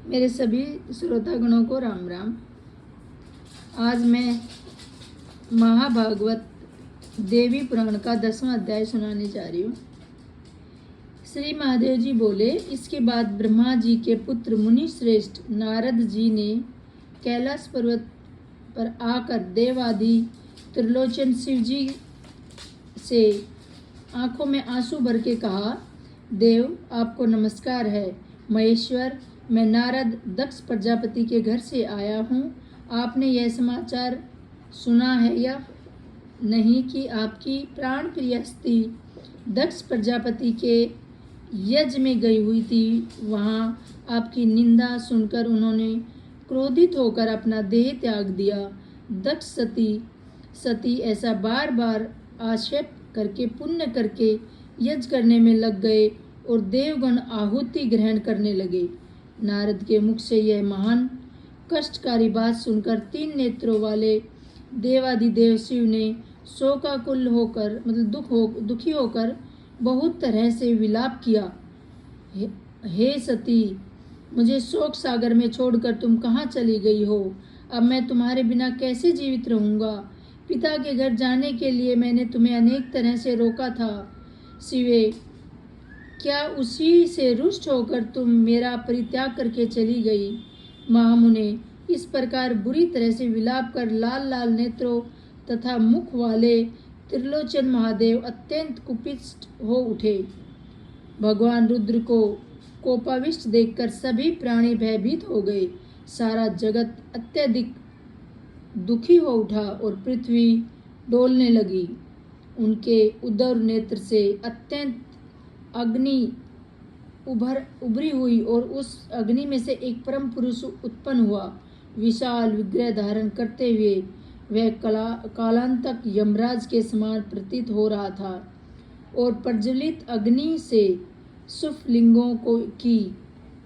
मेरे सभी श्रोतागणों को राम राम। आज मैं महाभागवत देवी पुराण का 10वां अध्याय सुनाने जा रही हूँ। श्री महादेव जी बोले, इसके बाद ब्रह्मा जी के पुत्र मुनि श्रेष्ठ नारद जी ने कैलाश पर्वत पर आकर देवादि त्रिलोचन शिव जी से आंखों में आंसू भर के कहा, देव आपको नमस्कार है। महेश्वर, मैं नारद दक्ष प्रजापति के घर से आया हूँ। आपने यह समाचार सुना है या नहीं कि आपकी प्राण प्रिय स्त्री दक्ष प्रजापति के यज्ञ में गई हुई थी। वहाँ आपकी निंदा सुनकर उन्होंने क्रोधित होकर अपना देह त्याग दिया। दक्ष सती ऐसा बार बार आक्षेप करके पुण्य करके यज्ञ करने में लग गए और देवगण आहुति ग्रहण करने लगे। नारद के मुख से यह महान कष्टकारी बात सुनकर 3 नेत्रों वाले देवादिदेव शिव ने शोकाकुल होकर दुखी होकर बहुत तरह से विलाप किया। हे सती, मुझे शोक सागर में छोड़कर तुम कहाँ चली गई हो? अब मैं तुम्हारे बिना कैसे जीवित रहूँगा? पिता के घर जाने के लिए मैंने तुम्हें अनेक तरह से रोका था। शिवे, क्या उसी से रुष्ट होकर तुम मेरा परित्याग करके चली गई? महामुने इस प्रकार बुरी तरह से विलाप कर लाल लाल नेत्रों तथा मुख वाले त्रिलोचन महादेव अत्यंत कुपित हो उठे। भगवान रुद्र को कोपाविष्ट देखकर सभी प्राणी भयभीत हो गए। सारा जगत अत्यधिक दुखी हो उठा और पृथ्वी डोलने लगी। उनके उदर नेत्र से अत्यंत अग्नि उभरी हुई और उस अग्नि में से एक परम पुरुष उत्पन्न हुआ। विशाल विग्रह धारण करते हुए वह कालांतक यमराज के समान प्रतीत हो रहा था और प्रज्वलित अग्नि से सुफलिंगों की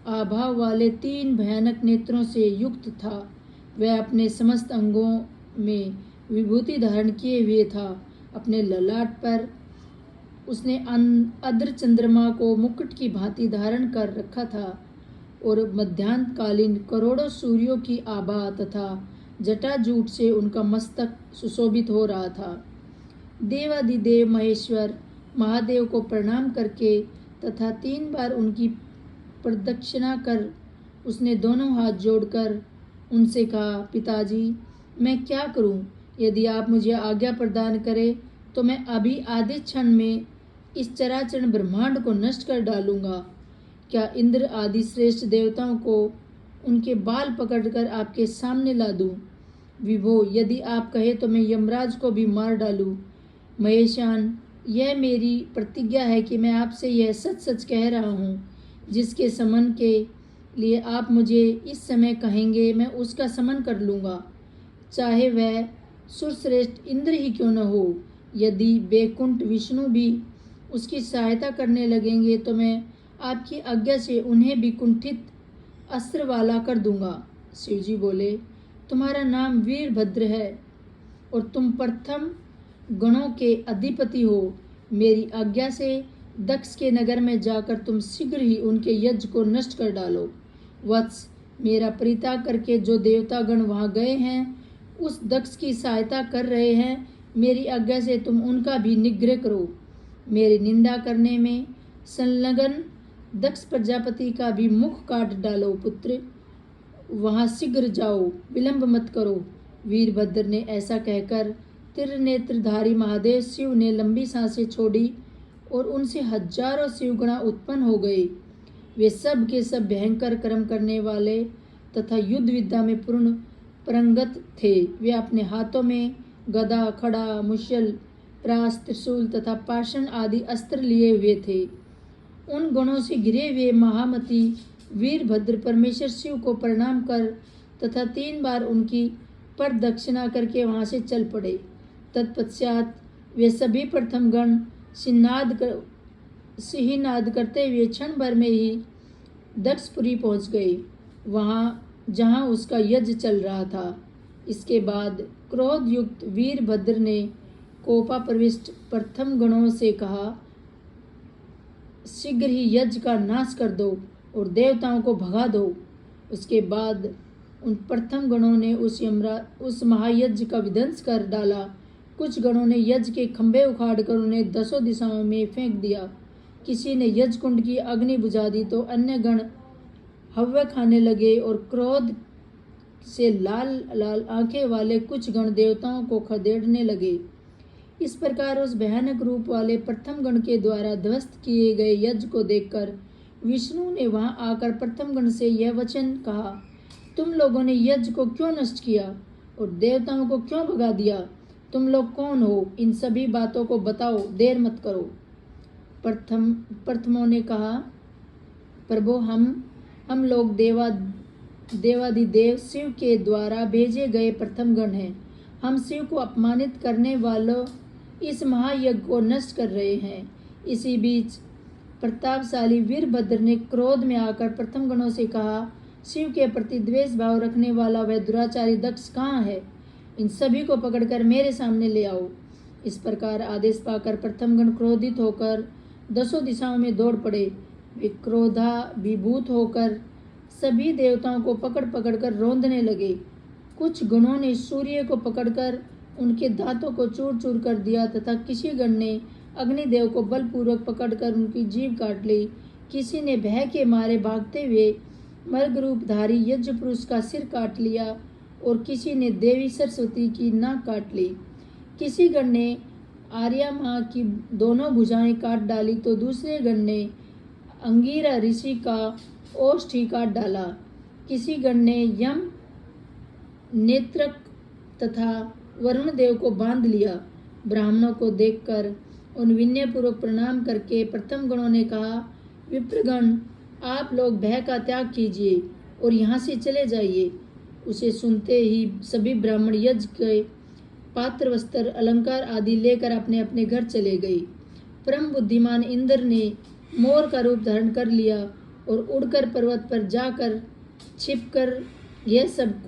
आभा वाले 3 भयानक नेत्रों से युक्त था। वह अपने समस्त अंगों में विभूति धारण किए हुए था। अपने ललाट पर उसने अद्र चंद्रमा को मुकुट की भांति धारण कर रखा था और मध्याह्नकालीन करोड़ों सूर्यों की आभा तथा जटाजूट से उनका मस्तक सुशोभित हो रहा था। देवादिदेव महेश्वर महादेव को प्रणाम करके तथा 3 बार उनकी प्रदक्षिणा कर उसने दोनों हाथ जोड़कर उनसे कहा, पिताजी, मैं क्या करूं? यदि आप मुझे आज्ञा प्रदान करें तो मैं अभी आधे क्षण में इस चराचर ब्रह्मांड को नष्ट कर डालूंगा। क्या इंद्र आदि श्रेष्ठ देवताओं को उनके बाल पकड़कर आपके सामने ला दूं? विभो, यदि आप कहे तो मैं यमराज को भी मार डालूं। महेशान, यह मेरी प्रतिज्ञा है कि मैं आपसे यह सच सच कह रहा हूँ। जिसके समन के लिए आप मुझे इस समय कहेंगे मैं उसका समन कर लूँगा, चाहे वह सुरश्रेष्ठ इंद्र ही क्यों न हो। यदि वैकुंठ विष्णु भी उसकी सहायता करने लगेंगे तो मैं आपकी आज्ञा से उन्हें भी कुंठित अस्त्र वाला कर दूंगा। शिवजी बोले, तुम्हारा नाम वीरभद्र है और तुम प्रथम गणों के अधिपति हो। मेरी आज्ञा से दक्ष के नगर में जाकर तुम शीघ्र ही उनके यज्ञ को नष्ट कर डालो। वत्स, मेरा परित्याग करके जो देवतागण वहाँ गए हैं उस दक्ष की सहायता कर रहे हैं। मेरी आज्ञा से तुम उनका भी निग्रह करो। मेरी निंदा करने में संलग्न दक्ष प्रजापति का भी मुख काट डालो। पुत्र, वहाँ शीघ्र जाओ, विलंब मत करो। वीरभद्र ने ऐसा कहकर त्रिनेत्रधारी महादेव शिव ने लंबी सांसें छोड़ी और उनसे हजारों शिवगणा उत्पन्न हो गए। वे सब के सब भयंकर कर्म करने वाले तथा युद्ध विद्या में पूर्ण परंगत थे। वे अपने हाथों में गदा, खड़ा, मुशल, प्रास, त्रिशूल तथा पाषण आदि अस्त्र लिए हुए थे। उन गणों से घिरे हुए महामती वीरभद्र परमेश्वर शिव को प्रणाम कर तथा 3 बार उनकी प्रदक्षिणा करके वहाँ से चल पड़े। तत्पश्चात वे सभी प्रथम गण सिंहनाद करते हुए क्षण भर में ही दक्षपुरी पहुँच गए, वहाँ जहाँ उसका यज्ञ चल रहा था। इसके बाद क्रोध युक्त वीरभद्र ने कोपा प्रविष्ट प्रथम गणों से कहा, शीघ्र ही यज्ञ का नाश कर दो और देवताओं को भगा दो। उसके बाद उन प्रथम गणों ने उस महायज्ञ का विध्वंस कर डाला। कुछ गणों ने यज्ञ के खंभे उखाड़कर उन्हें 10 दिशाओं में फेंक दिया। किसी ने यज्ञ कुंड की अग्नि बुझा दी तो अन्य गण हव्य खाने लगे और क्रोध से लाल लाल आंखें वाले कुछ गण देवताओं को खदेड़ने लगे। इस प्रकार उस भयानक रूप वाले प्रथम गण के द्वारा ध्वस्त किए गए यज्ञ को देखकर विष्णु ने वहां आकर प्रथम गण से यह वचन कहा, तुम लोगों ने यज्ञ को क्यों नष्ट किया और देवताओं को क्यों भगा दिया? तुम लोग कौन हो? इन सभी बातों को बताओ, देर मत करो। प्रथमों ने कहा, प्रभु हम लोग देवादिदेव शिव के द्वारा भेजे गए प्रथम गण हैं। हम शिव को अपमानित करने वालों इस महायज्ञ को नष्ट कर रहे हैं। इसी बीच प्रतापशाली वीरभद्र ने क्रोध में आकर प्रथम गणों से कहा, शिव के प्रति द्वेष भाव रखने वाला वह दुराचारी दक्ष कहाँ है? इन सभी को पकड़कर मेरे सामने ले आओ। इस प्रकार आदेश पाकर प्रथम गण क्रोधित होकर 10 दिशाओं में दौड़ पड़े। वे क्रोधाभिभूत होकर सभी देवताओं को पकड़ कर रौंदने लगे। कुछ गणों ने सूर्य को पकड़कर उनके दांतों को चूर चूर कर दिया तथा किसी गण ने अग्निदेव को बलपूर्वक पकड़कर उनकी जीभ काट ली। किसी ने भय के मारे भागते हुए मर्ग रूपधारी यज्ञ पुरुष का सिर काट लिया और किसी ने देवी सरस्वती की नाक काट ली। किसी गण ने आर्या माँ की दोनों भुजाएं काट डाली तो दूसरे गण ने अंगिरा ऋषि का ओष्ठ ही काट डाला। किसी गण ने यम, नेत्रक तथा वरुण देव को बांध लिया। ब्राह्मणों को देखकर उन विनयपूर्वक प्रणाम करके प्रथम गणों ने कहा, विप्रगण, आप लोग भय का त्याग कीजिए और यहाँ से चले जाइए। उसे सुनते ही सभी ब्राह्मण यज्ञ के पात्र, वस्त्र, अलंकार आदि लेकर अपने अपने घर चले गए। परम बुद्धिमान इंद्र ने मोर का रूप धारण कर लिया और उड़कर पर्वत पर जाकर छिपकर यह सब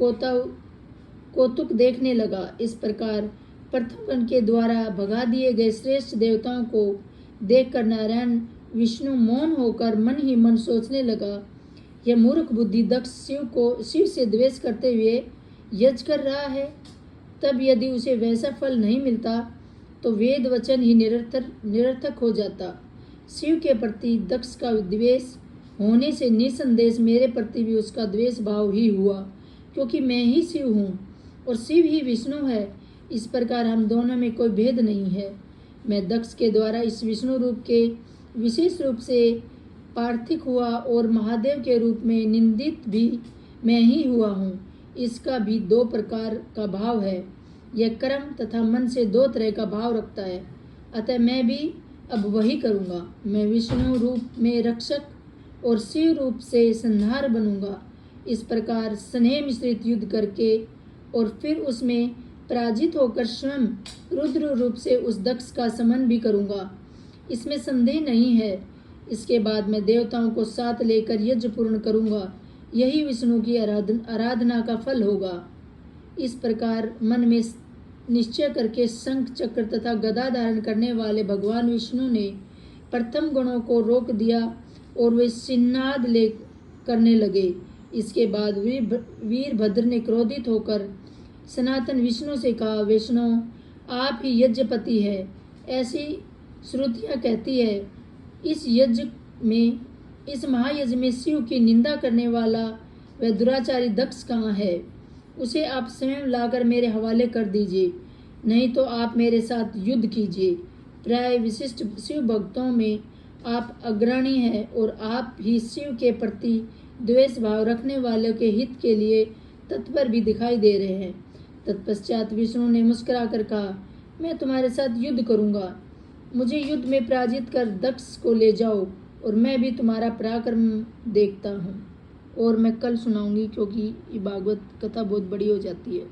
कौतुक देखने लगा। इस प्रकार प्रथम गण के द्वारा भगा दिए गए श्रेष्ठ देवताओं को देखकर नारायण विष्णु मौन होकर मन ही मन सोचने लगा, यह मूर्ख बुद्धि दक्ष शिव से द्वेष करते हुए यज्ञ कर रहा है। तब यदि उसे वैसा फल नहीं मिलता तो वेद वचन ही निरर्थक हो जाता। शिव के प्रति दक्ष का द्वेष होने से निसंदेह मेरे प्रति भी उसका द्वेष भाव ही हुआ, क्योंकि मैं ही शिव हूँ और शिव ही विष्णु है। इस प्रकार हम दोनों में कोई भेद नहीं है। मैं दक्ष के द्वारा इस विष्णु रूप के विशेष रूप से पार्थिक हुआ और महादेव के रूप में निंदित भी मैं ही हुआ हूँ। इसका भी 2 प्रकार का भाव है। यह कर्म तथा मन से 2 तरह का भाव रखता है। अतः मैं भी अब वही करूँगा। मैं विष्णु रूप में रक्षक और शिव रूप से संहार बनूंगा। इस प्रकार स्नेह मिश्रित युद्ध करके और फिर उसमें पराजित होकर स्वयं रुद्र रूप से उस दक्ष का समन भी करूंगा, इसमें संदेह नहीं है। इसके बाद मैं देवताओं को साथ लेकर यज्ञ पूर्ण करूंगा। यही विष्णु की आराधना का फल होगा। इस प्रकार मन में निश्चय करके शंख, चक्र तथा गदा धारण करने वाले भगवान विष्णु ने प्रथम गणों को रोक दिया और वे सिन्नाद करने लगे। इसके बाद वीरभद्र ने क्रोधित होकर सनातन विष्णु से कहा, विष्णु, आप ही यज्ञपति है, ऐसी श्रुतियाँ कहती है। इस महायज्ञ में शिव की निंदा करने वाला वह दुराचारी दक्ष कहाँ है? उसे आप स्वयं लाकर मेरे हवाले कर दीजिए, नहीं तो आप मेरे साथ युद्ध कीजिए। प्राय विशिष्ट शिव भक्तों में आप अग्रणी हैं और आप ही शिव के प्रति द्वेष भाव रखने वालों के हित के लिए तत्पर भी दिखाई दे रहे हैं। तत्पश्चात विष्णु ने मुस्कुराकर कहा, मैं तुम्हारे साथ युद्ध करूंगा। मुझे युद्ध में पराजित कर दक्ष को ले जाओ और मैं भी तुम्हारा पराक्रम देखता हूँ। और मैं कल सुनाऊंगी, क्योंकि ये भागवत कथा बहुत बड़ी हो जाती है।